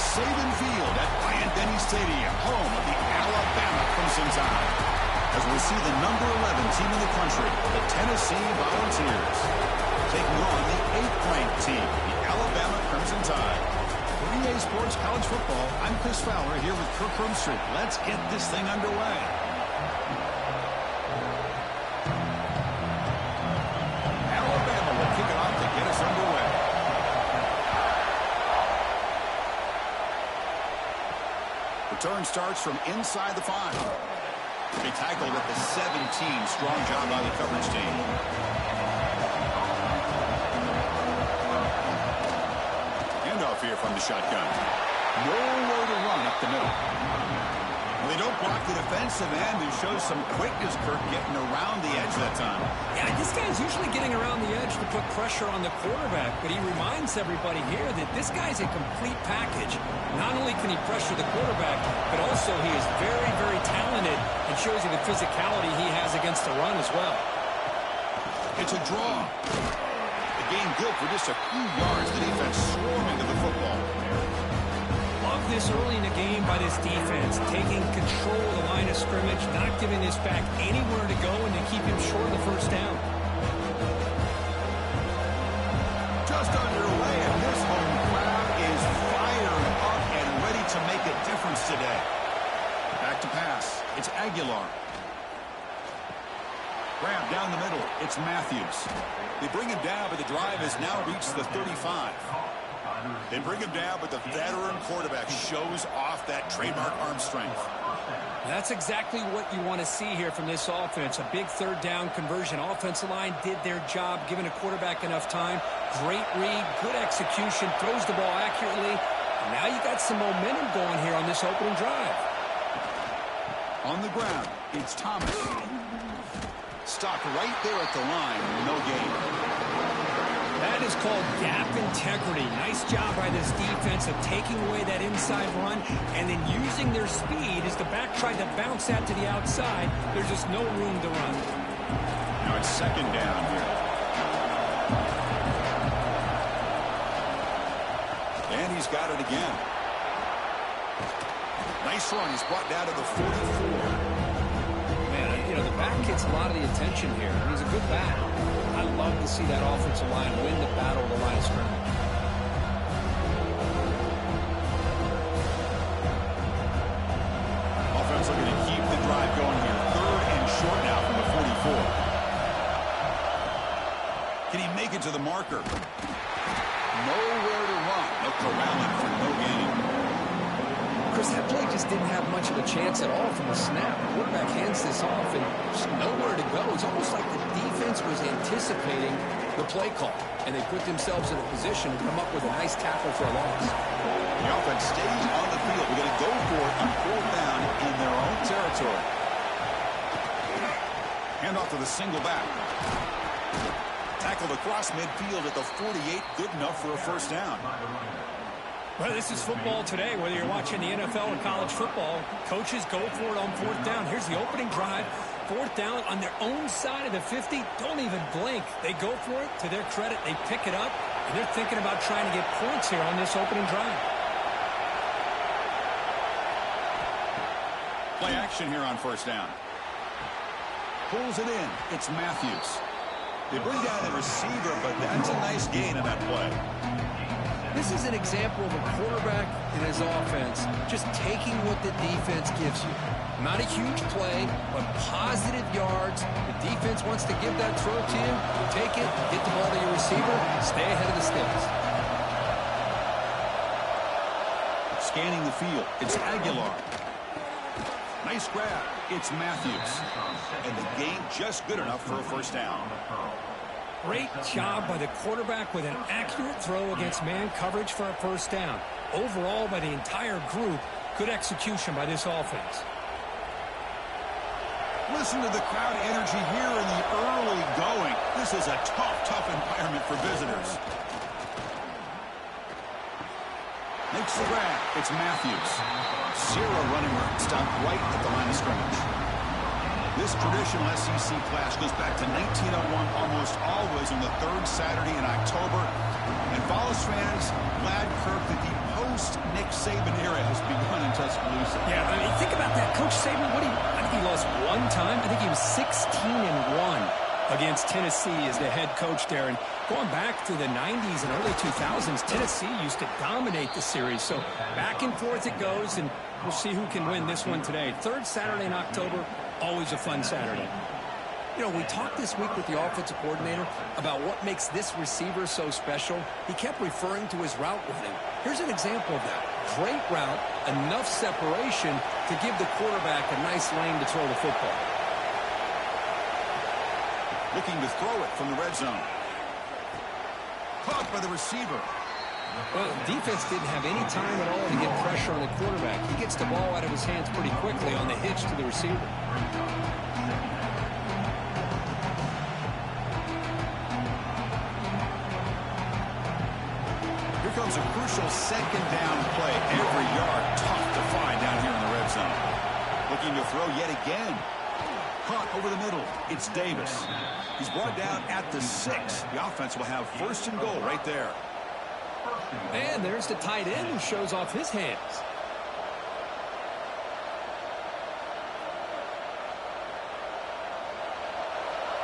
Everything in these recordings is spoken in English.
Saban Field at Bryant-Denny Stadium, home of the Alabama Crimson Tide. As we see the number 11 team in the country, the Tennessee Volunteers, taking on the 8th-ranked team, the Alabama Crimson Tide. For EA Sports College Football, I'm Chris Fowler here with Kirk Hermstreet. Let's get this thing underway. Alabama will kick it off to get us underway. Return starts from inside the 5. They tackled at the 17. Strong job by the coverage team. Handoff here from the shotgun. Nowhere to run up the middle. They don't block the defensive end and show some quickness, Kirk, getting around the edge that time. Yeah, this guy's usually getting around the edge to put pressure on the quarterback, but he reminds everybody here that this guy's a complete package. Not only can he pressure the quarterback, but also he is very, very talented and shows you the physicality he has against the run as well. It's a draw. The game good for just a few yards. The defense swarming to the football. Love this early in the game by this defense, taking control of the line of scrimmage, not giving this back anywhere to go, and to keep him short of the first down. Just underway, and this home crowd is fired up and ready to make a difference today. Back to pass. It's Aguilar. Grab down the middle. It's Matthews. They bring him down, but the drive has now reached the 35. They bring him down, but the veteran quarterback shows off that trademark arm strength. That's exactly what you want to see here from this offense. A big third down conversion. Offensive line did their job, giving a quarterback enough time. Great read, good execution, throws the ball accurately. And now you got some momentum going here on this opening drive. On the ground, it's Thomas. Stopped right there at the line, no gain. That is called gap integrity. Nice job by this defense of taking away that inside run and then using their speed as the back tried to bounce that to the outside. There's just no room to run. Now it's second down here. And he's got it again. Nice run. He's brought down to the 44. Man, you know, the back gets a lot of the attention here. He's a good back. I love to see that offensive line win the battle of the line of scrimmage. Offense looking to keep the drive going here. Third and short now from the 44. Can he make it to the marker? Nowhere to run. No corralling for no gain. Chris, that play just didn't have much of a chance at all from the snap. The quarterback hands this off and just nowhere to go. It's almost like the defense was anticipating the play call, and they put themselves in a position to come up with a nice tackle for a loss. The offense stays on the field. We're going to go for it on fourth down in their own territory. Hand off to the single back. Tackled across midfield at the 48. Good enough for a first down. Well, this is football today, whether you're watching the NFL or college football. Coaches go for it on fourth down. Here's the opening drive. Fourth down on their own side of the 50. Don't even blink. They go for it. To their credit, they pick it up, and they're thinking about trying to get points here on this opening drive. Play action here on first down. Pulls it in. It's Matthews. They bring down the receiver, but that's a nice gain in that play. This is an example of a quarterback in his offense just taking what the defense gives you. Not a huge play, but positive yards. The defense wants to give that throw to you. Take it, get the ball to your receiver, stay ahead of the sticks. Scanning the field, it's Aguilar. Nice grab, it's Matthews. And the gain just good enough for a first down. Great job by the quarterback with an accurate throw against man coverage for a first down. Overall, by the entire group, good execution by this offense. Listen to the crowd energy here in the early going. This is a tough environment for visitors. Makes the grab. It's Matthews. Zero running room. Stopped right at the line of scrimmage. This traditional SEC clash goes back to 1901, almost always on the third Saturday in October. And Vols fans, glad, Kirk, that the post-Nick Saban era has begun in Tuscaloosa. Yeah, I mean, think about that. Coach Saban, I think he lost one time. I think he was 16-1 against Tennessee as the head coach there. And going back to the 90s and early 2000s, Tennessee used to dominate the series. So back and forth it goes, and we'll see who can win this one today. Third Saturday in October, always a fun Saturday. You know, we talked this week with the offensive coordinator about what makes this receiver so special. He kept referring to his route running. Here's an example of that. Great route, enough separation to give the quarterback a nice lane to throw the football. Looking to throw it from the red zone. Caught by the receiver. Well, defense didn't have any time at all to get pressure on the quarterback. He gets the ball out of his hands pretty quickly on the hitch to the receiver. Here comes a crucial second down play. Every yard tough to find down here in the red zone. Looking to throw yet again. Caught over the middle. It's Davis. He's brought down at the 6. The offense will have first and goal right there. And there's the tight end who shows off his hands.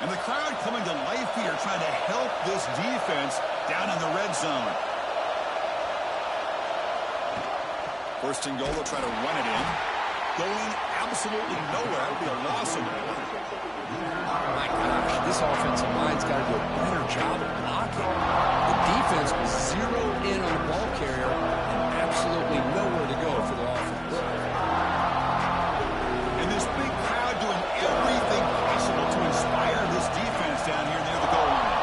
And the crowd coming to life here, trying to help this defense down in the red zone. First and goal, they'll try to run it in. Going absolutely nowhere. It'll be a loss of it. My gosh, this offensive line's got to do a better job of blocking. The defense was zeroed in on the ball carrier and absolutely nowhere to go for the offense. And this big crowd doing everything possible to inspire this defense down here near the goal line.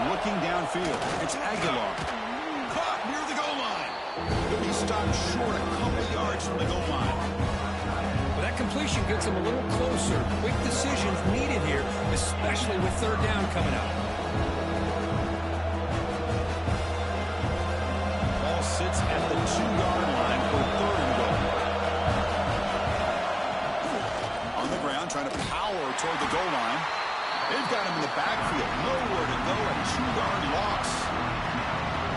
Looking downfield, it's Aguilar. Caught near the goal line. He'll be stopped short a couple yards from the goal line. Well, that completion gets him a little closer. Quick decisions needed here, especially with third down coming up. Ball sits at the 2-yard line for third and goal. On the ground, trying to power toward the goal line. They've got him in the backfield. Nowhere to go. A 2-yard loss.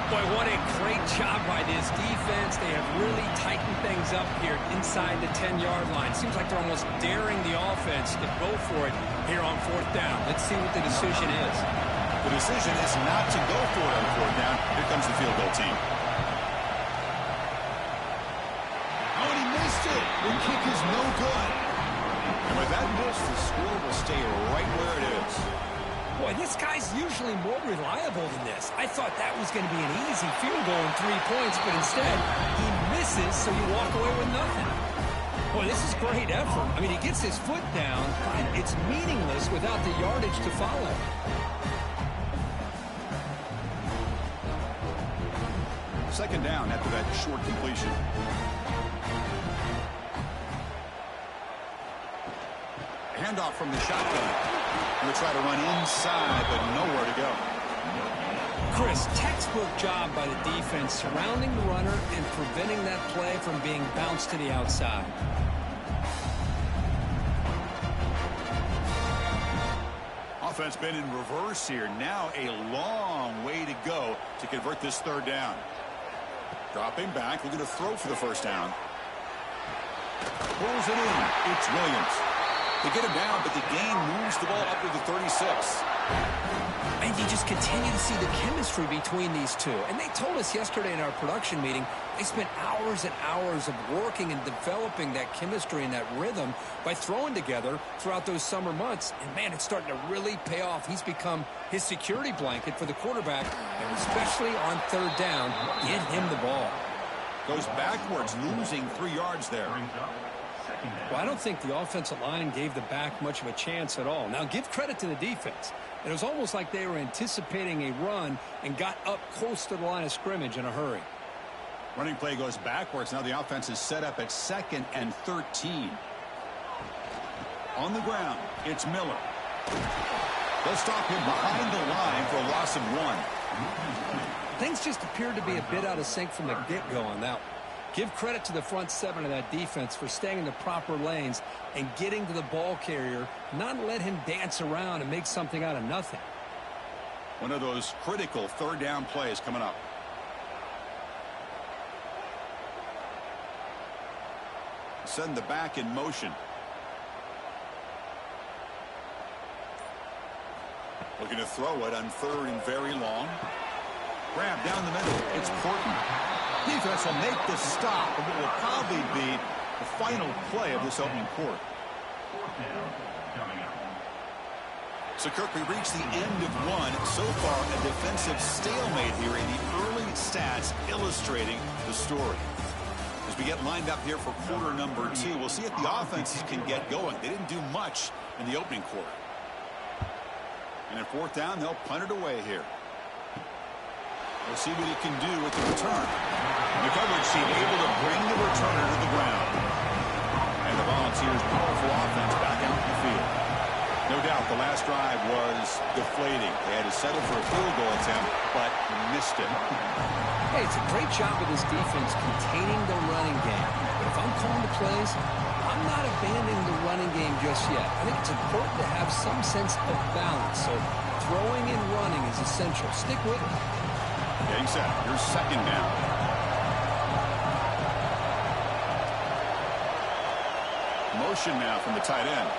Boy, what a great job by this defense. They have really tightened things up here inside the 10-yard line. Seems like they're almost daring the offense to go for it here on fourth down. Let's see what the decision is. The decision is not to go for it on fourth down. Here comes the field goal team. Oh, and he missed it. The kick is no good. And with that miss, the score will stay right where it is. Boy, this guy's usually more reliable than this. I thought that was going to be an easy field goal and 3 points, but instead, he misses, so you walk away with nothing. Boy, this is great effort. I mean, he gets his foot down, but it's meaningless without the yardage to follow. Second down after that short completion. Handoff from the shotgun. Going to try to run inside, but nowhere to go. Chris, textbook job by the defense surrounding the runner and preventing that play from being bounced to the outside. Offense been in reverse here. Now a long way to go to convert this third down. Dropping back, looking to throw for the first down. Pulls it in. It's Williams. They get him down, but the gain moves the ball up to the 36. And you just continue to see the chemistry between these two. And they told us yesterday in our production meeting, they spent hours and hours of working and developing that chemistry and that rhythm by throwing together throughout those summer months. And, man, it's starting to really pay off. He's become his security blanket for the quarterback, and especially on third down, get him the ball. Goes backwards, losing 3 yards there. Well, I don't think the offensive line gave the back much of a chance at all. Now, give credit to the defense. It was almost like they were anticipating a run and got up close to the line of scrimmage in a hurry. Running play goes backwards. Now the offense is set up at 2nd and 13. On the ground, it's Miller. They'll stop him behind the line for a loss of 1. Things just appeared to be a bit out of sync from the get-go on that one. Give credit to the front seven of that defense for staying in the proper lanes and getting to the ball carrier, not let him dance around and make something out of nothing. One of those critical third down plays coming up. Send the back in motion. Looking to throw it on third and very long. Grab down the middle. It's Portland. Defense will make the stop of what will probably be the final play of this opening quarter. So, Kirk, we reached the end of one. So far, a defensive stalemate here in the early stats illustrating the story. As we get lined up here for quarter number 2, we'll see if the offenses can get going. They didn't do much in the opening quarter. And at fourth down, they'll punt it away here. We'll see what he can do with the return. The coverage team able to bring the returner to the ground. And the Volunteers' powerful offense back out in the field. No doubt the last drive was deflating. They had to settle for a field goal attempt, but missed it. Hey, it's a great job of this defense containing the running game. But if I'm calling the plays, I'm not abandoning the running game just yet. I think it's important to have some sense of balance. So throwing and running is essential. Stick with it. Getting set. Here's second down. Motion now from the tight end.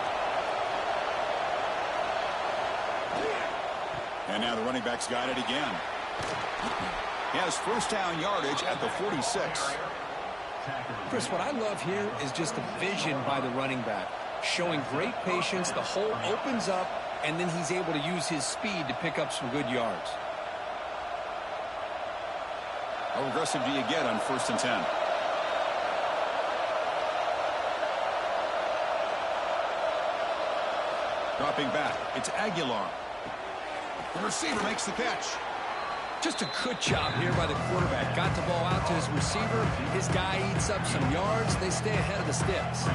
And now the running back's got it again. He has first down yardage at the 46. Chris, what I love here is just the vision by the running back. Showing great patience. The hole opens up, and then he's able to use his speed to pick up some good yards. How aggressive do you get on first and 10? Dropping back. It's Aguilar. The receiver makes the catch. Just a good job here by the quarterback. Got the ball out to his receiver. His guy eats up some yards. They stay ahead of the sticks.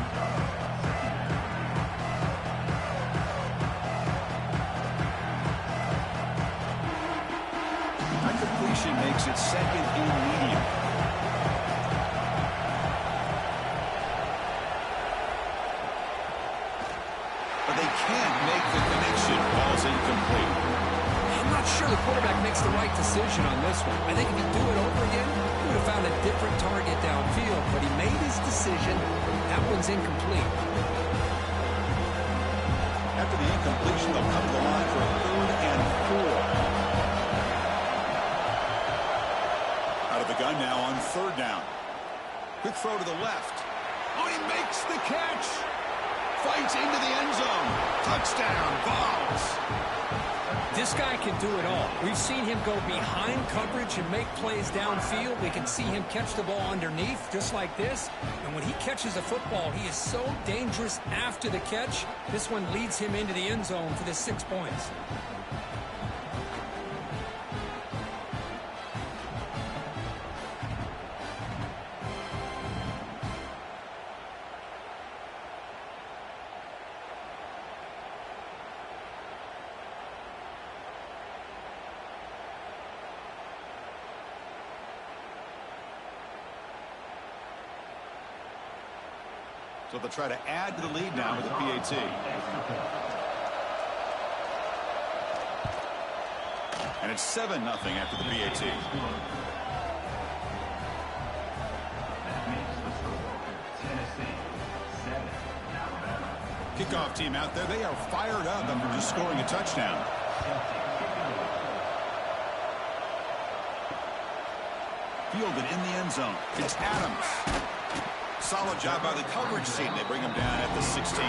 That completion makes it second and medium. But they can't make the connection. Ball's incomplete. I'm not sure the quarterback makes the right decision on this one. I think if he'd do it over again, he would have found a different target downfield. But he made his decision. That one's incomplete. After the incompletion, they'll come to the line for a 3rd and 4. Out of the gun now on 3rd down. Quick throw to the left. Oh, he makes the catch. Fights into the end zone. Touchdown, Vols. This guy can do it all. We've seen him go behind coverage and make plays downfield. We can see him catch the ball underneath just like this. And when he catches a football, he is so dangerous after the catch. This one leads him into the end zone for the 6 points. So they'll try to add to the lead now with the PAT. And it's 7-0 after the PAT. Kickoff team out there. They are fired up after just scoring a touchdown. Fielded in the end zone. It's Adams. Solid job by the coverage team. They bring him down at the 16.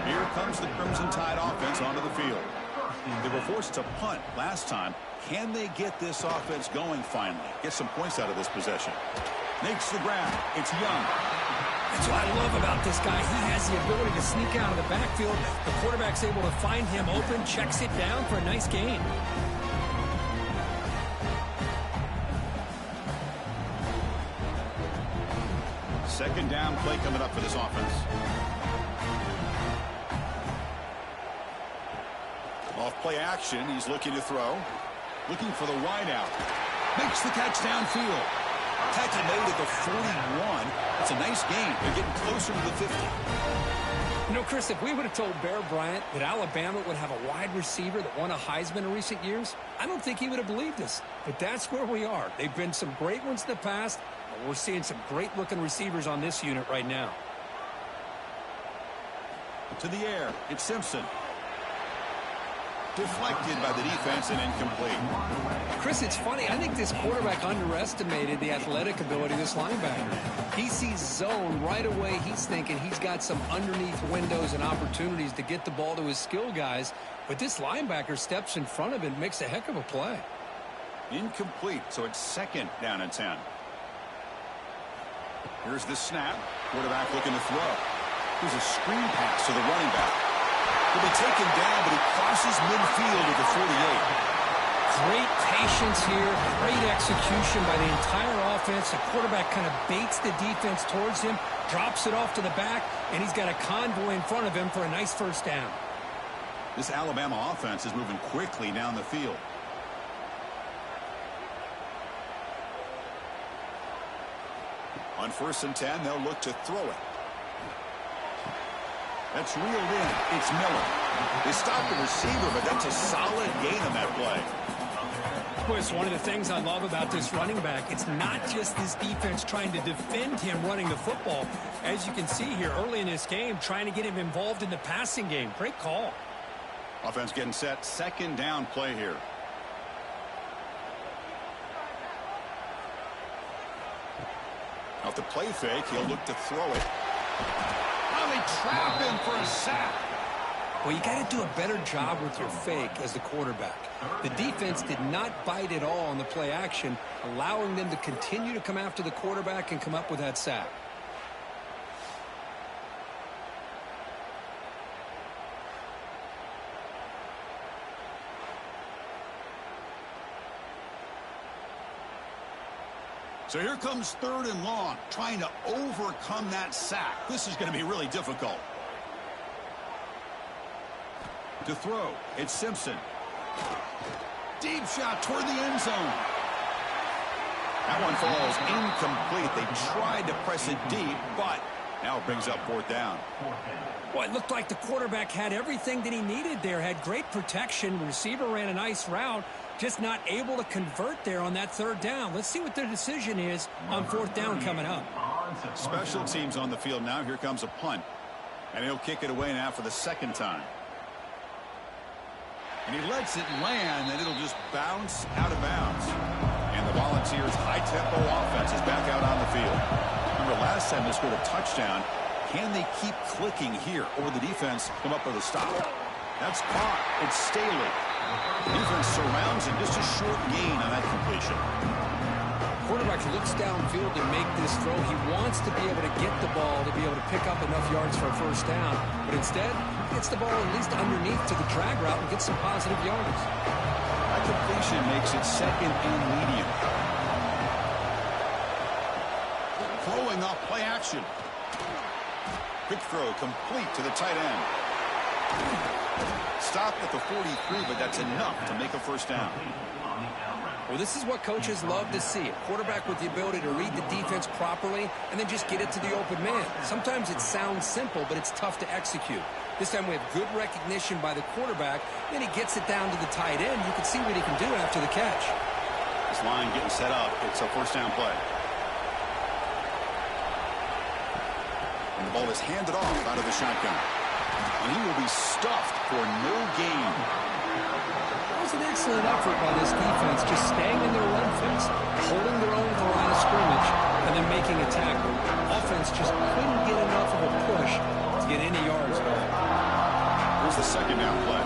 Here comes the Crimson Tide offense onto the field. They were forced to punt last time. Can they get this offense going finally? Get some points out of this possession. Makes the grab. It's Young. That's what I love about this guy. He has the ability to sneak out of the backfield. The quarterback's able to find him open, checks it down for a nice gain. Second down play coming up for this offense. Off play action. He's looking to throw. Looking for the wide out. Makes the catch downfield. Tackle made at the 41. It's a nice gain. They're getting closer to the 50. You know, Chris, if we would have told Bear Bryant that Alabama would have a wide receiver that won a Heisman in recent years, I don't think he would have believed us. But that's where we are. They've been some great ones in the past, and we're seeing some great-looking receivers on this unit right now. To the air, it's Simpson. Deflected by the defense and incomplete. Chris, it's funny. I think this quarterback underestimated the athletic ability of this linebacker. He sees zone right away. He's thinking he's got some underneath windows and opportunities to get the ball to his skill guys. But this linebacker steps in front of him and makes a heck of a play. Incomplete, so it's 2nd down and 10. Here's the snap. Quarterback looking to throw. Here's a screen pass to the running back. He'll be taken down, but he crosses midfield at the 48. Great patience here, great execution by the entire offense. The quarterback kind of baits the defense towards him, drops it off to the back, and he's got a convoy in front of him for a nice first down. This Alabama offense is moving quickly down the field. On 1st and 10, they'll look to throw it. That's reeled in. It's Miller. They stop the receiver, but that's a solid gain on that play. Chris, one of the things I love about this running back, it's not just this defense trying to defend him running the football. As you can see here early in this game, trying to get him involved in the passing game. Great call. Offense getting set. 2nd down play here. Off the play fake, he'll look to throw it. They trap him for a sack. Well, you got to do a better job with your fake as the quarterback. The defense did not bite at all on the play action, allowing them to continue to come after the quarterback and come up with that sack. So here comes 3rd and long, trying to overcome that sack. This is going to be really difficult. To throw, it's Simpson. Deep shot toward the end zone. That one falls incomplete. They tried to press it deep, but now it brings up 4th down. Well, it looked like the quarterback had everything that he needed there, had great protection. The receiver ran a nice route. Just not able to convert there on that 3rd down. Let's see what their decision is on 4th down coming up. Special teams on the field now. Here comes a punt. And he'll kick it away now for the 2nd time. And he lets it land, and it'll just bounce out of bounds. And the Volunteers' high-tempo offense is back out on the field. Remember, last time they scored a touchdown. Can they keep clicking here, or will the defense come up with a stop? That's caught. It's Staley. The defense surrounds him. Just a short gain on that completion. Quarterback looks downfield to make this throw. He wants to be able to get the ball to be able to pick up enough yards for a 1st down. But instead, he gets the ball at least underneath to the drag route and gets some positive yards. That completion makes it 2nd and medium. Throwing off play action. Quick throw complete to the tight end. Stopped at the 43, but that's enough to make a 1st down. Well, this is what coaches love to see. A quarterback with the ability to read the defense properly and then just get it to the open man. Sometimes it sounds simple, but it's tough to execute. This time we have good recognition by the quarterback. Then he gets it down to the tight end. You can see what he can do after the catch. This line getting set up. It's a 1st down play. And the ball is handed off out of the shotgun. And he will be stuffed for no gain. That was an excellent effort by this defense, just staying in their run fence, holding their own at the line of scrimmage, and then making a tackle. Offense just couldn't get enough of a push to get any yards at all. Here's the 2nd down play.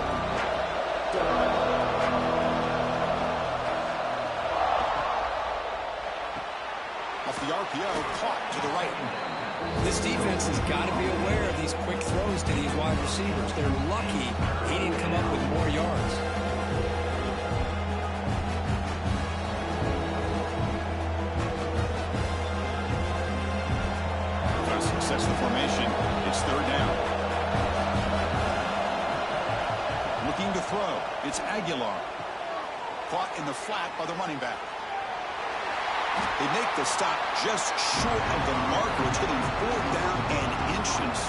Off the RPO, caught to the right. This defense has got to be aware of these quick throws to these wide receivers. They're lucky he didn't come up with more yards. Successful formation. It's 3rd down. Looking to throw. It's Aguilar. Caught in the flat by the running back. They make the stop just short of the marker. It's getting 4th down and inches.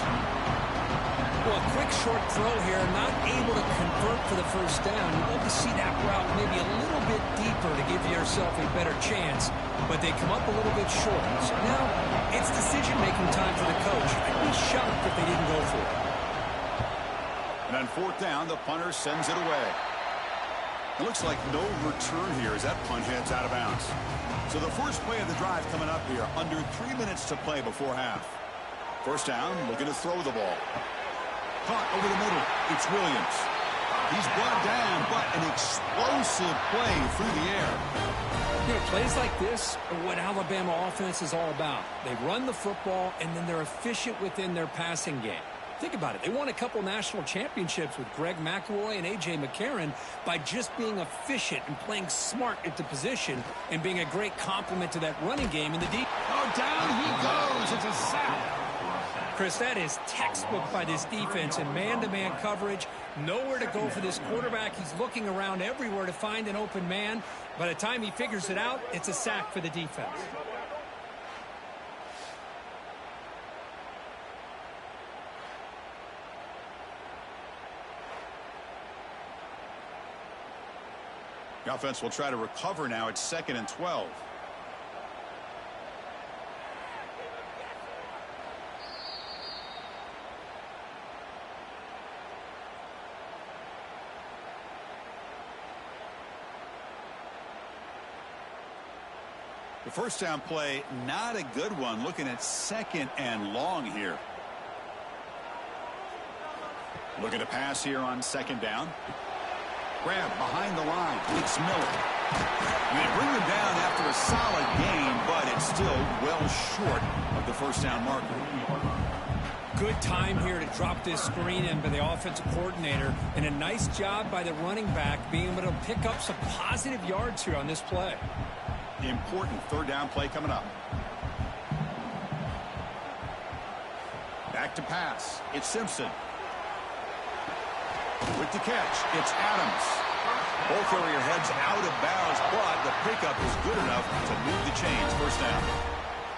Well, a quick short throw here, not able to convert for the first down. You'd love to see that route maybe a little bit deeper to give yourself a better chance, but they come up a little bit short. So now it's decision-making time for the coach. I'd be shocked if they didn't go for it. And on 4th down, the punter sends it away. It looks like no return here as that punt heads out of bounds. So the first play of the drive coming up here, under 3 minutes to play before half. First down, looking to throw the ball. Caught over the middle. It's Williams. He's brought down, but an explosive play through the air. You know, plays like this are what Alabama offense is all about. They run the football, and then they're efficient within their passing game. Think about it. They won a couple national championships with Greg McElroy and A.J. McCarron by just being efficient and playing smart at the position and being a great complement to that running game in the deep. Oh, down he goes. It's a sack. Chris, that is textbook by this defense in man-to-man coverage. Nowhere to go for this quarterback. He's looking around everywhere to find an open man. By the time he figures it out, it's a sack for the defense. The offense will try to recover now. It's 2nd and 12. The first down play, not a good one. Looking at 2nd and long here. Looking to pass here on 2nd down. Grab behind the line. It's Miller. And they bring him down after a solid gain, but it's still well short of the first down marker. Good time here to drop this screen in by the offensive coordinator, and a nice job by the running back being able to pick up some positive yards here on this play. Important 3rd down play coming up. Back to pass. It's Simpson. With the catch, it's Adams. Ball carrier heads out of bounds, but the pickup is good enough to move the chains. First down.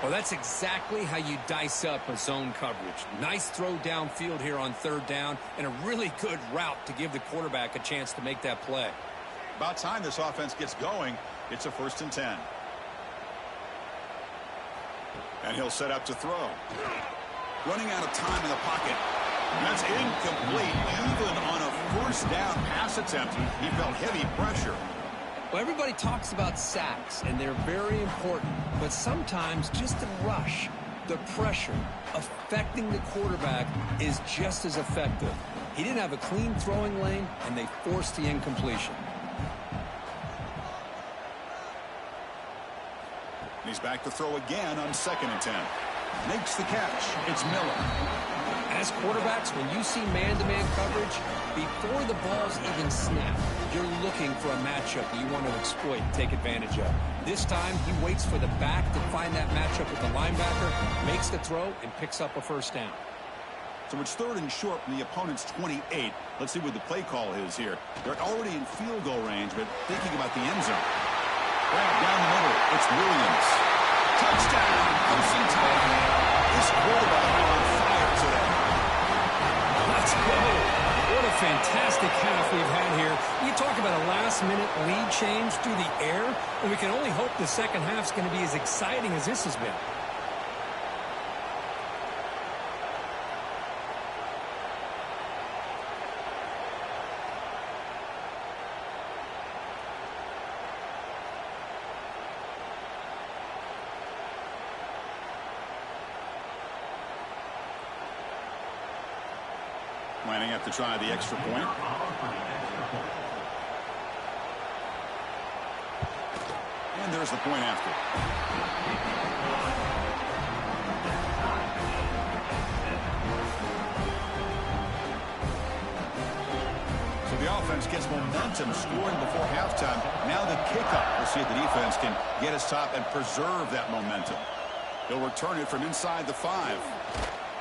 Well, that's exactly how you dice up a zone coverage. Nice throw downfield here on 3rd down, and a really good route to give the quarterback a chance to make that play. About time this offense gets going. It's a 1st and 10. And he'll set up to throw. Running out of time in the pocket. That's incomplete. Even on a 1st down pass attempt, he felt heavy pressure. Well, everybody talks about sacks, and they're very important. But sometimes just the rush, the pressure, affecting the quarterback is just as effective. He didn't have a clean throwing lane, and they forced the incompletion. He's back to throw again on 2nd and 10. Makes the catch. It's Miller. As quarterbacks, when you see man-to-man coverage, before the ball's even snapped, you're looking for a matchup that you want to exploit and take advantage of. This time, he waits for the back to find that matchup with the linebacker, makes the throw, and picks up a 1st down. So it's 3rd and short from the opponent's 28. Let's see what the play call is here. They're already in field goal range, but thinking about the end zone. Grab down the middle. It's Williams. Touchdown. Clemson Tide. This quarterback is on fire today. Let's go. What a fantastic half we've had here. You talk about a last-minute lead change through the air, and we can only hope the second half's going to be as exciting as this has been. Planning up to try the extra point. And there's the point after. So the offense gets momentum scoring before halftime. Now the kickoff. We'll see if the defense can get his top and preserve that momentum. He'll return it from inside the 5.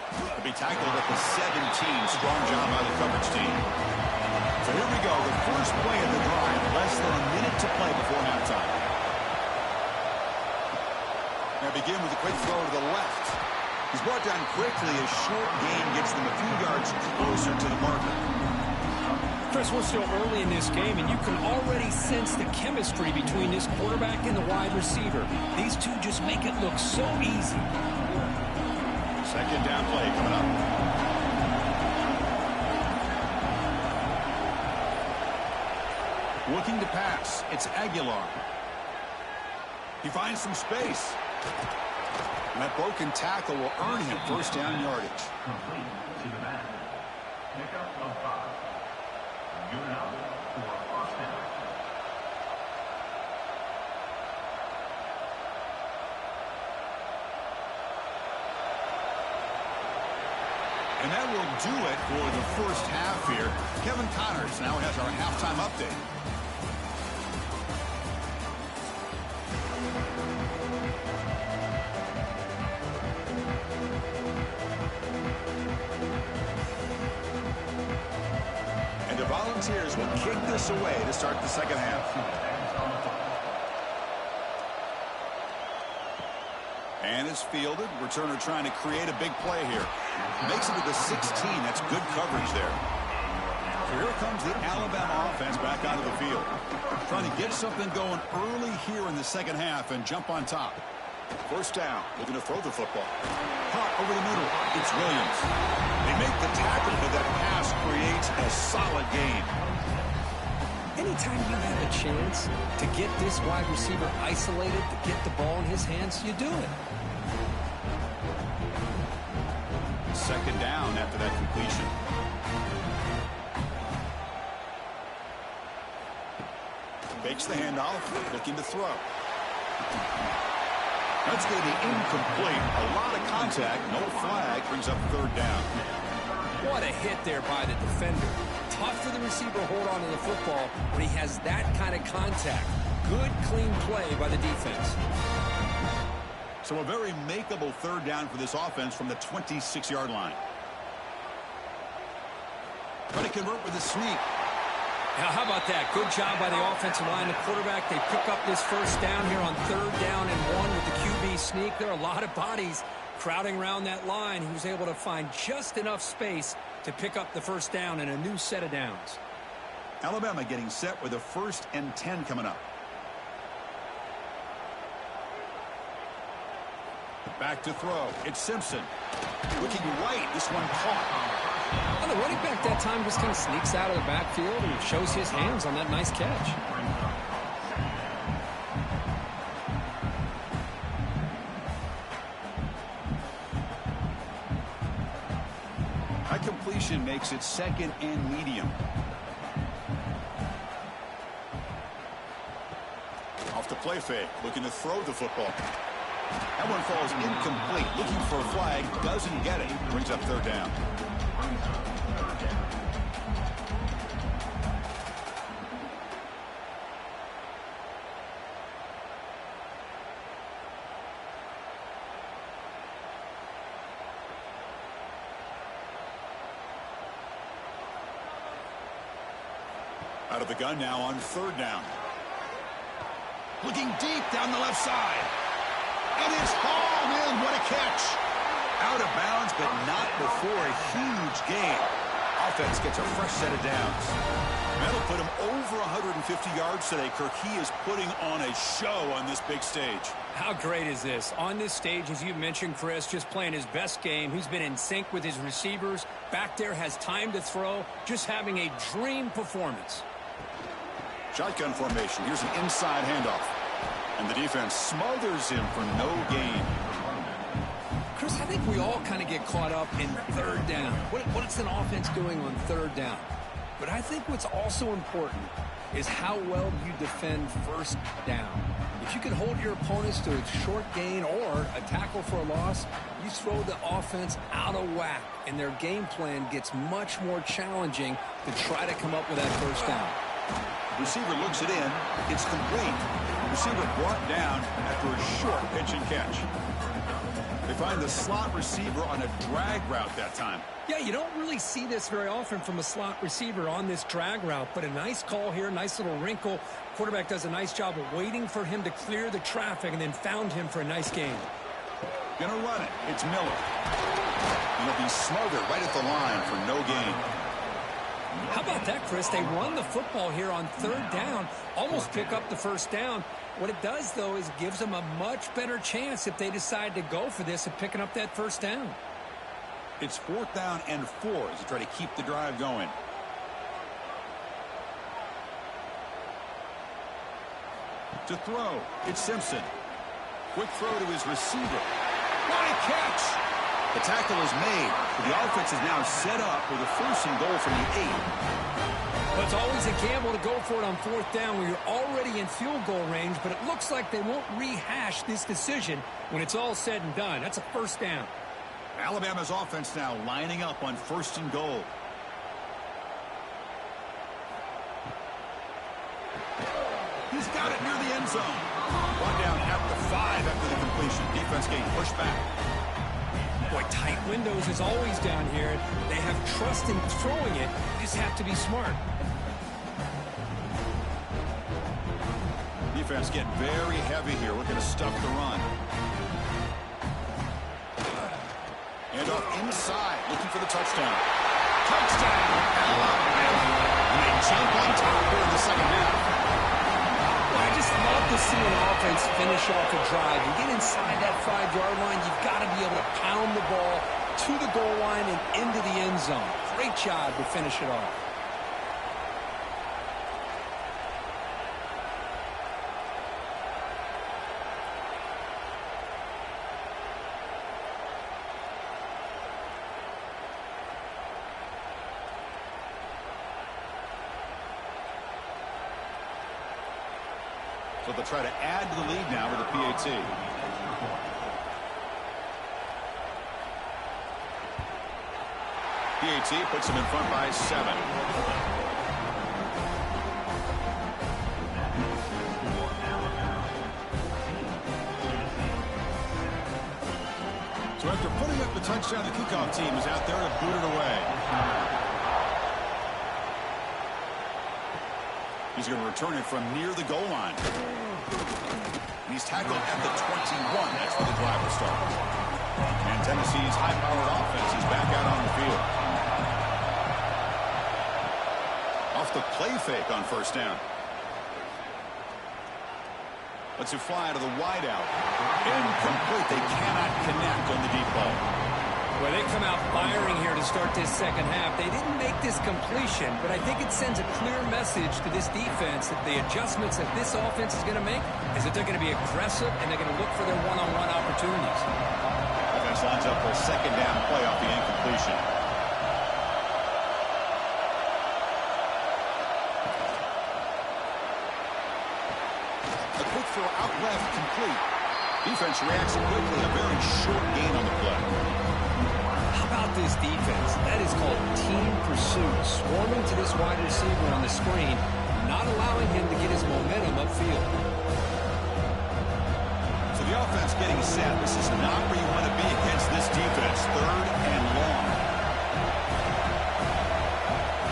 To be tackled at the 17. Strong job by the coverage team. So here we go. The first play of the drive. Less than a minute to play before halftime. They begin with a quick throw to the left. He's brought down quickly. A short gain gets them a few yards closer to the marker. Chris, we're still early in this game, and you can already sense the chemistry between this quarterback and the wide receiver. These two just make it look so easy. Second down play coming up. Looking to pass. It's Aguilar. He finds some space. And that broken tackle will earn him first down yardage. Complete to the back. Pick up of 5. Unit out for first down. And that will do it for the first half here. Kevin Connors now has our halftime update. And the Volunteers will kick this away to start the second half. And it's fielded. Returner trying to create a big play here. Makes it to the 16. That's good coverage there. So here comes the Alabama offense back onto the field. Trying to get something going early here in the second half and jump on top. First down. Looking to throw the football. Caught over the middle. It's Williams. They make the tackle, but that pass creates a solid gain. Anytime you have a chance to get this wide receiver isolated, to get the ball in his hands, you do it. Second down after that completion. Fakes the handoff, looking to throw. That's going to be incomplete. A lot of contact, no flag, brings up third down. What a hit there by the defender. Tough for the receiver to hold on to the football when he has that kind of contact. Good, clean play by the defense. So a very makeable third down for this offense from the 26-yard line. Trying to convert with a sneak. Now, how about that? Good job by the offensive line. The quarterback, they pick up this first down here on third down and 1 with the QB sneak. There are a lot of bodies crowding around that line. He was able to find just enough space to pick up the first down and a new set of downs. Alabama getting set with a 1st and 10 coming up. Back to throw. It's Simpson. Looking right. This one caught. Well, the running back that time just kind of sneaks out of the backfield and shows his hands on that nice catch. High completion makes it 2nd and medium. Off the play fake. Looking to throw the football. That one falls incomplete. Looking for a flag. Doesn't get it. Brings up third down. Out of the gun now on third down. Looking deep down the left side. It is hauled in. What a catch. Out of bounds, but not before a huge gain. Offense gets a fresh set of downs. That'll put him over 150 yards today, Kirk. He is putting on a show on this big stage. How great is this? On this stage, as you mentioned, Chris, just playing his best game. He's been in sync with his receivers. Back there, has time to throw. Just having a dream performance. Shotgun formation. Here's an inside handoff. And the defense smothers him for no gain. Chris, I think we all kind of get caught up in third down. What's an offense doing on third down? But I think what's also important is how well you defend first down. If you can hold your opponents to a short gain or a tackle for a loss, you throw the offense out of whack, and their game plan gets much more challenging to try to come up with that first down. Receiver looks it in. It's complete. Receiver brought down after a short pitch and catch. They find the slot receiver on a drag route that time. Yeah, you don't really see this very often from a slot receiver on this drag route, but a nice call here, nice little wrinkle. Quarterback does a nice job of waiting for him to clear the traffic and then found him for a nice gain. Gonna run it. It's Miller. And he'll be smothered right at the line for no gain. How about that, Chris? They run the football here on third down, almost pick up the first down. What it does, though, is it gives them a much better chance if they decide to go for this of picking up that first down. It's 4th down and 4 as they try to keep the drive going. To throw, it's Simpson. Quick throw to his receiver. What a catch! The tackle is made. The offense is now set up with a 1st and goal from the 8. Well, it's always a gamble to go for it on 4th down where you're already in field goal range, but it looks like they won't rehash this decision when it's all said and done. That's a 1st down. Alabama's offense now lining up on 1st and goal. He's got it near the end zone. One down at the 5 after the completion. Defense getting pushed back. Boy, tight windows is always down here. They have trust in throwing it. You just have to be smart. Defense getting very heavy here, looking to stuff the run. And off inside, looking for the touchdown. Touchdown, Alabama! And they jump on top here in the second half. Well, I just love to see an offense finish off a drive. You get inside that 5-yard line, you've got to be able to pound the ball to the goal line and into the end zone. Great job to finish it off. So they'll try to add to the lead now with the PAT. PAT puts them in front by 7. So after putting up the touchdown, the kickoff team is out there to boot it away. He's going to return it from near the goal line. And he's tackled at the 21. That's where the drive will start. And Tennessee's high-powered offense is back out on the field. Off the play fake on 1st down. Lets it fly to the wideout. Incomplete. They cannot connect on the deep ball. Well, they come out firing here to start this second half. They didn't make this completion, but I think it sends a clear message to this defense that the adjustments that this offense is going to make is that they're going to be aggressive and they're going to look for their one-on-one opportunities. Offense lines up for a 2nd down play off the incompletion. A quick throw out left, complete. Defense reacts quickly. A very short gain on the play. How about this defense? That is called team pursuit. Swarming to this wide receiver on the screen, not allowing him to get his momentum upfield. So the offense getting set. This is not where you want to be against this defense. 3rd and long.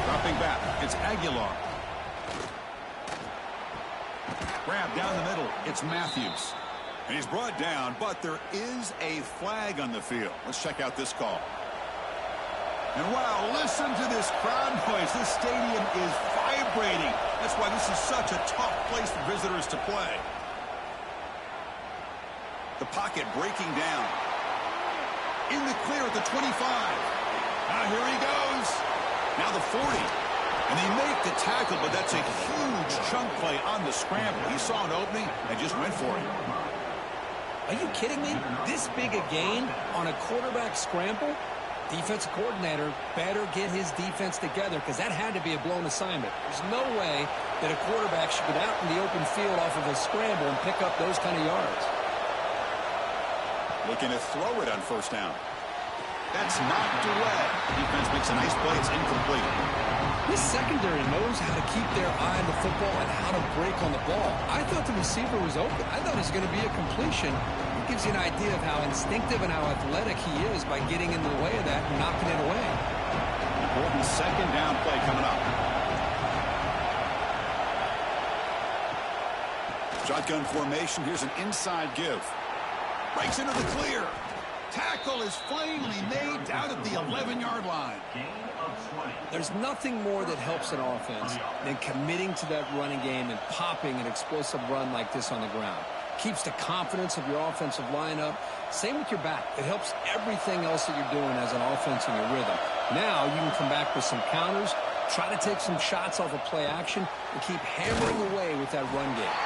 Dropping back. It's Aguilar. Grab down the middle. It's Matthews. And he's brought down, but there is a flag on the field. Let's check out this call. And wow, listen to this crowd noise. This stadium is vibrating. That's why this is such a tough place for visitors to play. The pocket breaking down. In the clear at the 25. Now here he goes. Now the 40. And they make the tackle, but that's a huge chunk play on the scramble. He saw an opening and just went for it. Are you kidding me? This big a gain on a quarterback scramble? Defensive coordinator better get his defense together because that had to be a blown assignment. There's no way that a quarterback should get out in the open field off of a scramble and pick up those kind of yards. Looking to throw it on 1st down. That's knocked away. Defense makes a nice play. It's incomplete. This secondary knows how to keep their eye on the football and how to break on the ball. I thought the receiver was open. I thought it was going to be a completion. that gives you an idea of how instinctive and how athletic he is by getting in the way of that and knocking it away. Important second down play coming up. Shotgun formation. Here's an inside give. Breaks into the clear. Tackle is finally made down at the 11-yard line. There's nothing more that helps an offense than committing to that running game and popping an explosive run like this on the ground. Keeps the confidence of your offensive lineup. Same with your back. It helps everything else that you're doing as an offense in your rhythm. Now you can come back with some counters, try to take some shots off of play action, and keep hammering away with that run game.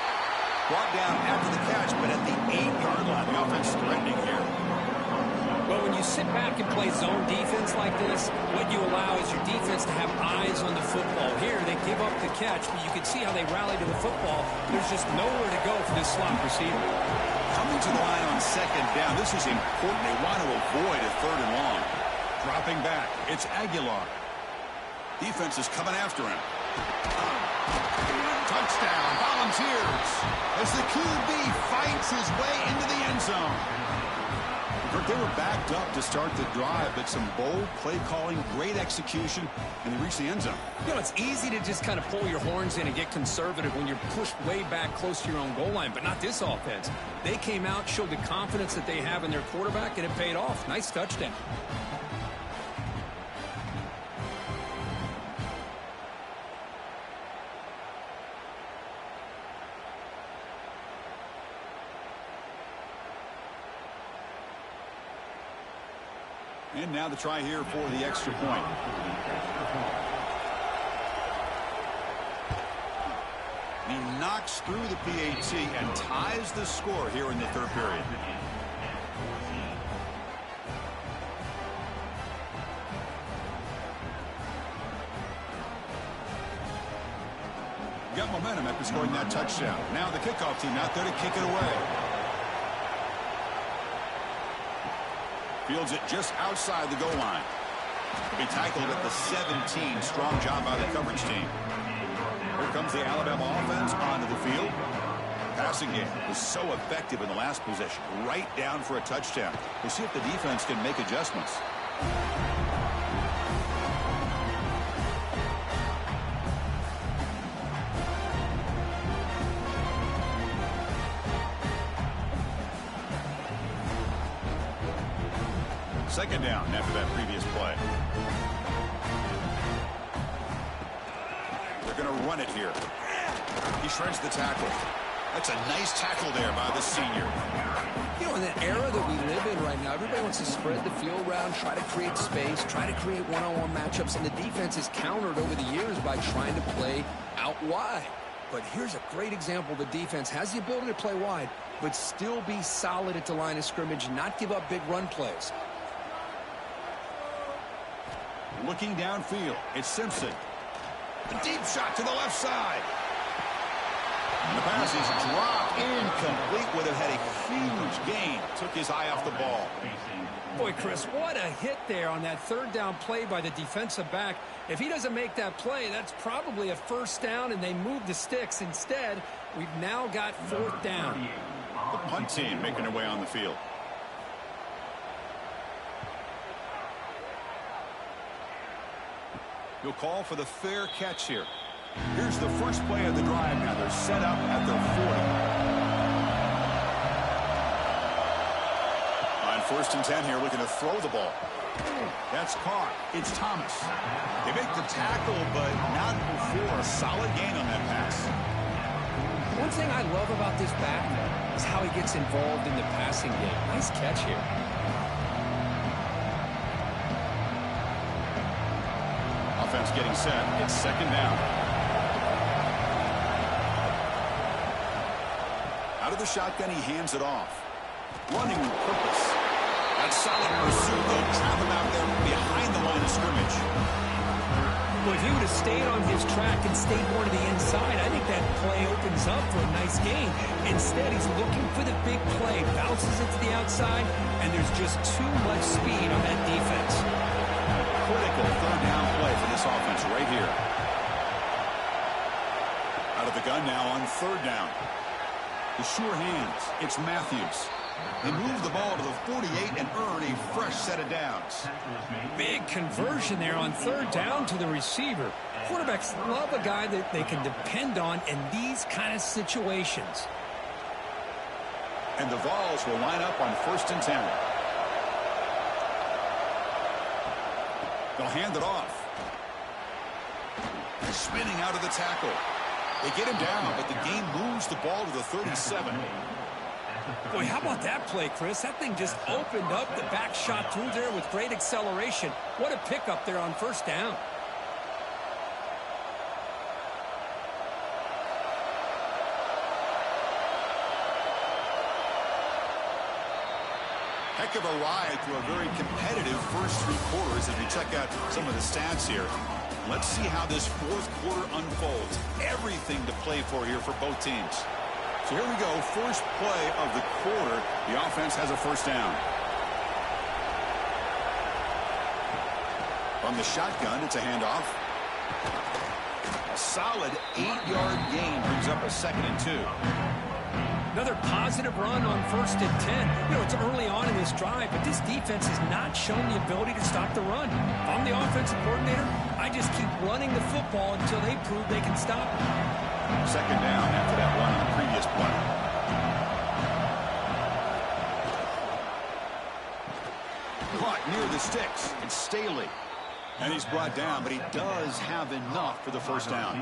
Brought down after the catch, but at the 8-yard line, the offense is threatening here. Well, when you sit back and play zone defense like this, what you allow is your defense to have eyes on the football. Here, they give up the catch, but you can see how they rally to the football. There's just nowhere to go for this slot receiver. Coming to the line on second down. This is important. They want to avoid a third and long. Dropping back. It's Aguilar. Defense is coming after him. Touchdown, Volunteers, as the QB fights his way into the end zone. They were backed up to start the drive, but some bold play calling, great execution, and they reached the end zone. You know, it's easy to just kind of pull your horns in and get conservative when you're pushed way back close to your own goal line, but not this offense. They came out, showed the confidence that they have in their quarterback, and it paid off. Nice touchdown. And now the try here for the extra point. He knocks through the PAT and ties the score here in the third period. Got momentum after scoring that touchdown. Now the kickoff team out there to kick it away. Fields it just outside the goal line. He tackled at the 17. Strong job by the coverage team. Here comes the Alabama offense onto the field. Passing game was so effective in the last possession. Right down for a touchdown. We'll see if the defense can make adjustments. Second down after that previous play. They're going to run it here. He shreds the tackle. That's a nice tackle there by the senior. You know, in the era that we live in right now, everybody wants to spread the field around, try to create space, try to create one-on-one matchups, and the defense is countered over the years by trying to play out wide. But here's a great example. The defense has the ability to play wide, but still be solid at the line of scrimmage, not give up big run plays. Looking downfield, it's Simpson. A deep shot to the left side. And the pass is dropped incomplete. Would have had a huge gain. Took his eye off the ball. Boy, Chris, what a hit there on that third down play by the defensive back. If he doesn't make that play, that's probably a first down, and they move the sticks. Instead, we've now got fourth down. The punt team making their way on the field. He'll call for the fair catch here. Here's the first play of the drive now. They're set up at their 40. On first and 10 here, looking to throw the ball. That's caught. It's Thomas. They make the tackle, but not before a solid gain on that pass. One thing I love about this back is how he gets involved in the passing game. Nice catch here. Offense getting set. It's second down. Out of the shotgun, he hands it off. Running with purpose. That's solid pursuit. They'll trap him out there behind the line of scrimmage. Well, if he would have stayed on his track and stayed more to the inside, I think that play opens up for a nice gain. Instead, he's looking for the big play. Bounces it to the outside, and there's just too much speed on that defense. Critical third down play for this offense right here. Out of the gun now on third down. The sure hands. It's Matthews. They move the ball to the 48 and earn a fresh set of downs. Big conversion there on third down to the receiver. Quarterbacks love a guy that they can depend on in these kind of situations. And the Vols will line up on 1st and 10. They'll hand it off. Spinning out of the tackle. They get him down, but the game moves the ball to the 37. Boy, how about that play, Chris? That thing just opened up. The back shot through there with great acceleration. What a pickup there on 1st down. Heck of a ride through a very competitive first 3 quarters as we check out some of the stats here. Let's see how this 4th quarter unfolds. Everything to play for here for both teams. So here we go, first play of the quarter. The offense has a 1st down. From the shotgun, it's a handoff. A solid 8-yard gain brings up a 2nd and 2. Another positive run on 1st and 10. You know, it's early on in this drive, but this defense has not shown the ability to stop the run. If I'm the offensive coordinator, I just keep running the football until they prove they can stop it. 2nd down after that run on the previous play. Caught near the sticks. It's Staley. And he's brought down, but he does have enough for the 1st down.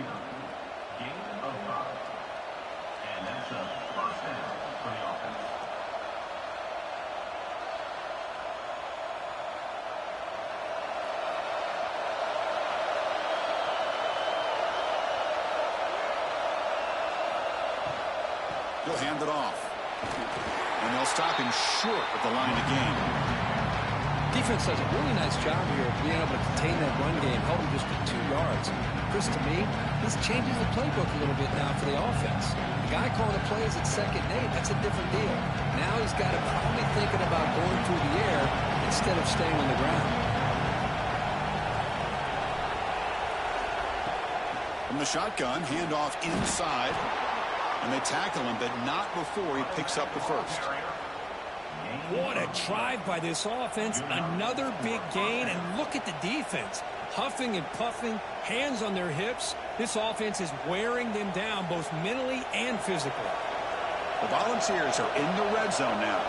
Gain of 5. And that's a 1st down for the offense. He'll hand it off. And they'll stop him short of the line of game. Defense does a really nice job here of being able to contain that run game, held him just to 2 yards. Chris, to me, this changes the playbook a little bit now for the offense. The guy calling the plays at 2nd and 8, that's a different deal. Now he's got to probably thinking about going through the air instead of staying on the ground. From the shotgun, handoff inside. And they tackle him, but not before he picks up the 1st. What a drive by this offense. Another big gain, and look at the defense. Huffing and puffing, hands on their hips. This offense is wearing them down both mentally and physically. The Volunteers are in the red zone now.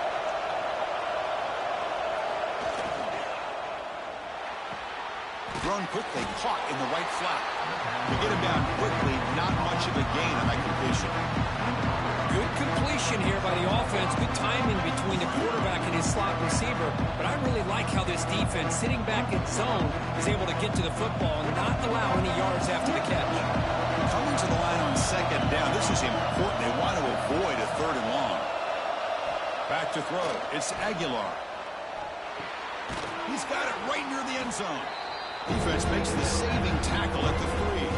Thrown quickly, caught in the right flat. To get him down quickly, not much of a gain on that completion. Good completion here by the offense. Good timing between the quarterback and his slot receiver. But I really like how this defense, sitting back in zone, is able to get to the football and not allow any yards after the catch. Coming to the line on 2nd down. This is important. They want to avoid a 3rd and long. Back to throw. It's Aguilar. He's got it right near the end zone. Defense makes the saving tackle at the 3.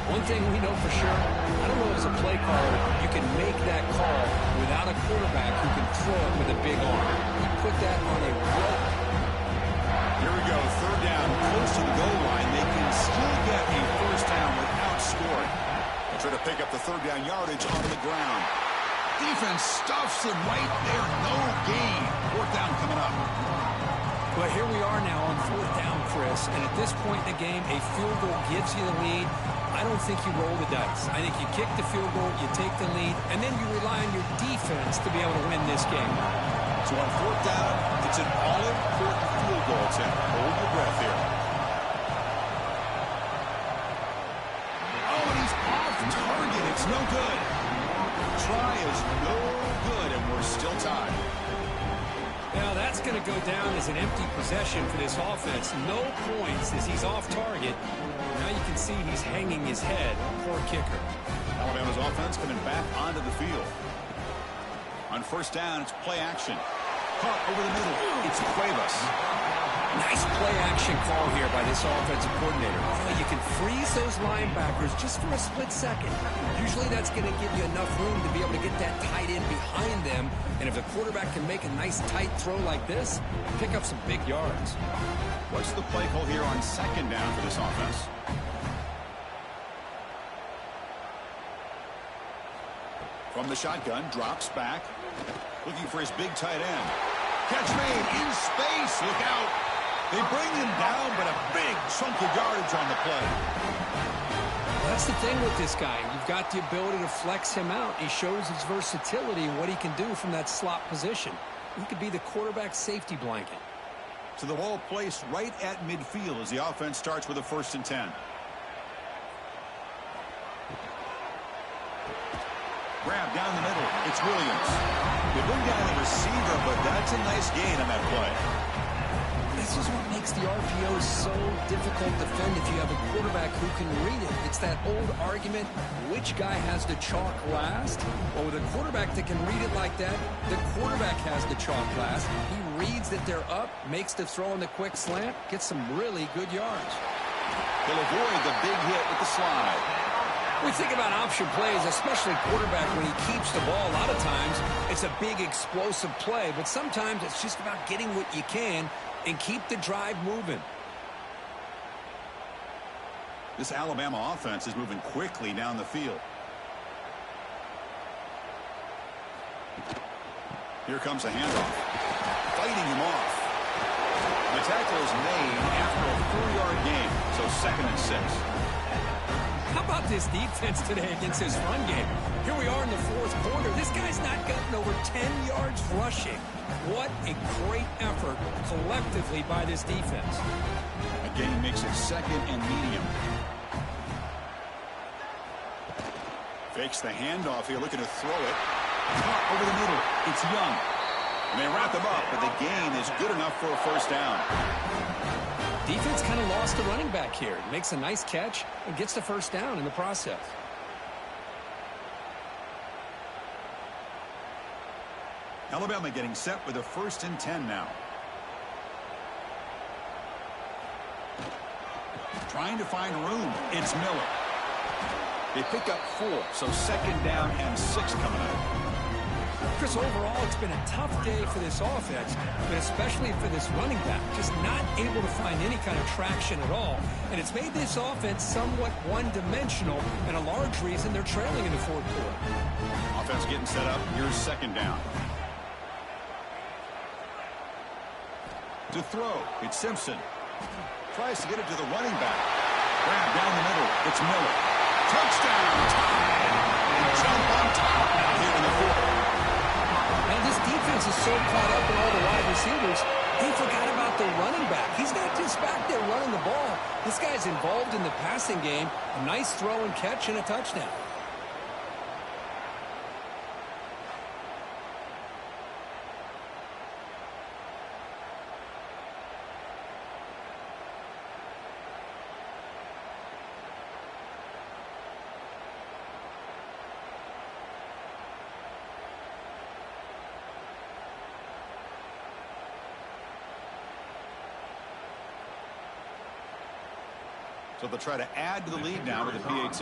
One thing we know for sure, I don't know as a play caller, you can make that call without a quarterback who can throw it with a big arm. He put that on a rope. Here we go, 3rd down, close to the goal line. They can still get a 1st down without scoring. They'll try to pick up the 3rd down yardage on the ground. Defense stuffs him right there. No gain. 4th down coming up. But here we are now on 4th down, Chris, and at this point in the game, a field goal gives you the lead. I don't think you roll the dice. I think you kick the field goal, you take the lead, and then you rely on your defense to be able to win this game. So on 4th down, it's an all-important field goal attempt. Hold your breath here. Oh, and he's off target. It's no good. Try is no good, and we're still tied. Now that's going to go down as an empty possession for this offense. No points as he's off target. Now you can see he's hanging his head. Poor kicker. Alabama's offense coming back onto the field. On 1st down, it's play action. Caught over the middle. It's Cuevas. Nice play action call here by this offensive coordinator. You can freeze those linebackers just for a split second. Usually that's going to give you enough room to be able to get that tight end behind them. And if the quarterback can make a nice tight throw like this, pick up some big yards. What's the play call here on 2nd down for this offense? From the shotgun, drops back. Looking for his big tight end. Catch made in space. Look out. They bring him down, but a big chunk of yardage on the play. That's the thing with this guy. You've got the ability to flex him out. He shows his versatility and what he can do from that slot position. He could be the quarterback safety blanket. So the ball placed right at midfield as the offense starts with a 1st and 10. Grab down the middle. It's Williams. They bring down the receiver, but that's a nice gain on that play. This is what makes the RPO so difficult to defend if you have a quarterback who can read it. It's that old argument, which guy has the chalk last? Well, with a quarterback that can read it like that, the quarterback has the chalk last. He reads that they're up, makes the throw in the quick slant, gets some really good yards. He'll avoid the big hit with the slide. We think about option plays, especially quarterback when he keeps the ball. A lot of times, it's a big explosive play, but sometimes it's just about getting what you can and keep the drive moving. This Alabama offense is moving quickly down the field. Here comes a handoff. Fighting him off. The tackle is made after a 4-yard gain, so 2nd and 6. How about this defense today against this run game? Here we are in the 4th quarter. This guy's not gotten over 10 yards rushing. What a great effort collectively by this defense. A gain makes it 2nd and medium. Fakes the handoff here, looking to throw it. Caught over the middle. It's Young. And they wrap him up, but the gain is good enough for a 1st down. Defense kind of lost the running back here. Makes a nice catch and gets the 1st down in the process. Alabama getting set with a 1st and 10 now. Trying to find room. It's Miller. They pick up 4, so 2nd down and 6 coming up. Chris, overall, it's been a tough day for this offense, but especially for this running back. Just not able to find any kind of traction at all. And it's made this offense somewhat one-dimensional, and a large reason they're trailing in the 4th quarter. Offense getting set up. Here's 2nd down. To throw, it's Simpson. Tries to get it to the running back. Grab down the middle. It's Miller. Touchdown! And jump on top now here in the 4th. Now this defense is so caught up in all the wide receivers, they forgot about the running back. He's not just back there running the ball. This guy's involved in the passing game. A nice throw and catch and a touchdown. So they'll try to add to the lead now with a PAT.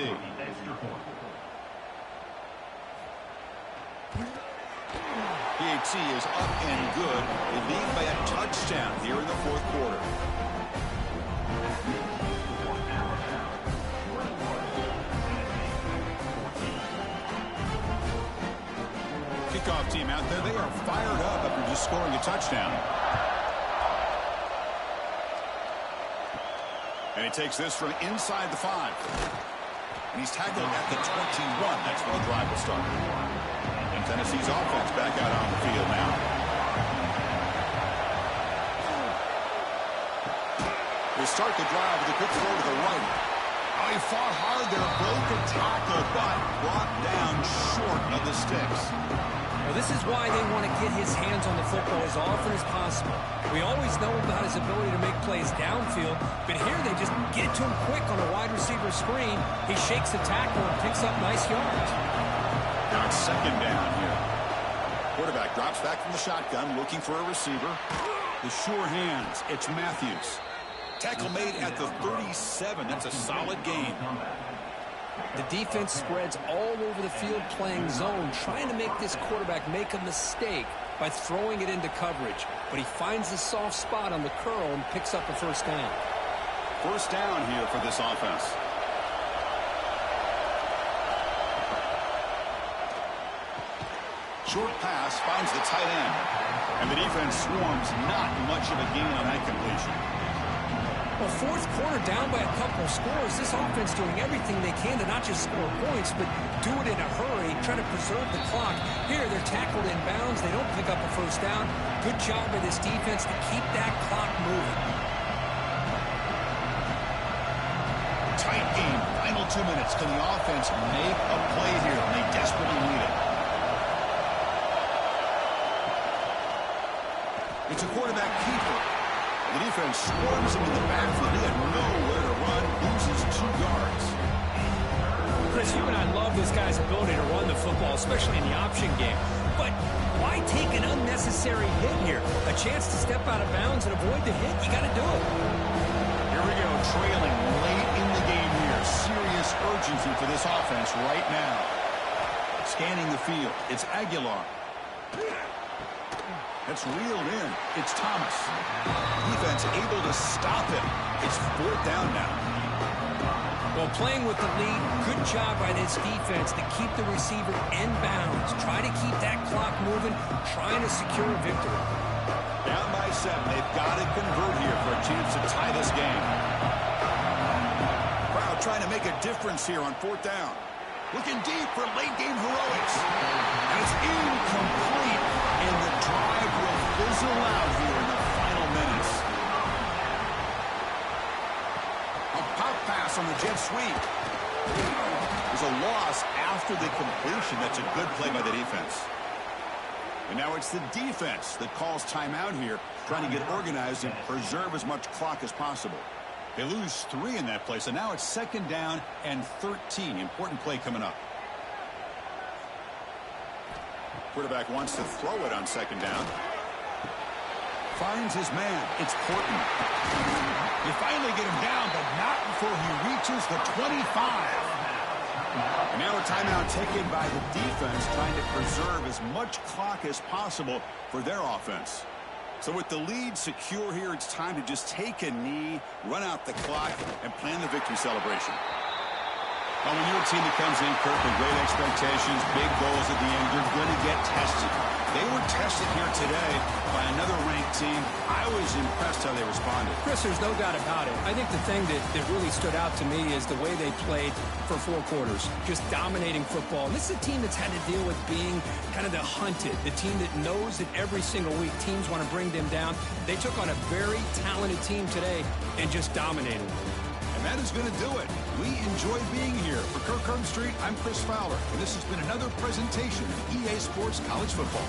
PAT is up and good. They lead by a touchdown here in the 4th quarter. Kickoff team out there. They are fired up after just scoring a touchdown. And he takes this from inside the 5. And he's tackled at the 21. That's where the drive will start. And Tennessee's offense back out on the field now. They start the drive with a quick throw to the right. Oh, he fought hard there, broke a tackle, but brought down short of the sticks. Well, this is why they want to get his hands on the football as often as possible. We always know about his ability to make plays downfield, but here they just get it to him quick on a wide receiver screen. He shakes the tackle and picks up nice yards. Now it's 2nd down here. Quarterback drops back from the shotgun, looking for a receiver. The sure hands. It's Matthews. Tackle made at the 37. That's a solid gain. The defense spreads all over the field playing zone, trying to make this quarterback make a mistake by throwing it into coverage. But he finds the soft spot on the curl and picks up a 1st down. 1st down here for this offense. short pass finds the tight end. And the defense swarms, not much of a gain on that completion. Well, fourth quarter down by a couple of scores. This offense doing everything they can to not just score points, but do it in a hurry, try to preserve the clock. Here, they're tackled in bounds. They don't pick up a first down. Good job by this defense to keep that clock moving. Tight game. Final 2 minutes. Can the offense make a play here? And they desperately need it. It's a quarterback keeper. The defense swarms him in the backfield. He had nowhere to run. Loses 2 yards. Chris, you and I love this guy's ability to run the football, especially in the option game. But why take an unnecessary hit here? A chance to step out of bounds and avoid the hit? You got to do it. Here we go, trailing late in the game here. Serious urgency for this offense right now. Scanning the field. It's Aguilar. That's reeled in. It's Thomas. Defense able to stop him. It's 4th down now. Well, playing with the lead, good job by this defense to keep the receiver in bounds. Try to keep that clock moving, trying to secure a victory. Down by 7. They've got to convert here for a chance to tie this game. Crowd trying to make a difference here on 4th down. Looking deep for late-game heroics. And it's incomplete. And the drive will fizzle out here in the final minutes. A pop pass on the jet sweep. There's a loss after the completion. That's a good play by the defense. And now it's the defense that calls timeout here, trying to get organized and preserve as much clock as possible. They lose 3 in that play, so now it's 2nd down and 13. Important play coming up. Quarterback wants to throw it on 2nd down. Finds his man. It's Portman. You finally get him down, but not before he reaches the 25. And now a timeout taken by the defense, trying to preserve as much clock as possible for their offense. So with the lead secure here, it's time to just take a knee, run out the clock, and plan the victory celebration. Well, when you're a team that comes in, Kirk, with great expectations, big goals at the end, you're going to get tested. They were tested here today by another ranked team. I was impressed how they responded. Chris, there's no doubt about it. I think the thing that really stood out to me is the way they played for 4 quarters, just dominating football. And this is a team that's had to deal with being kind of the hunted, the team that knows that every single week teams want to bring them down. They took on a very talented team today and just dominated. And that is going to do it. We enjoy being here. For Kirk Street, I'm Chris Fowler, and this has been another presentation of EA Sports College Football.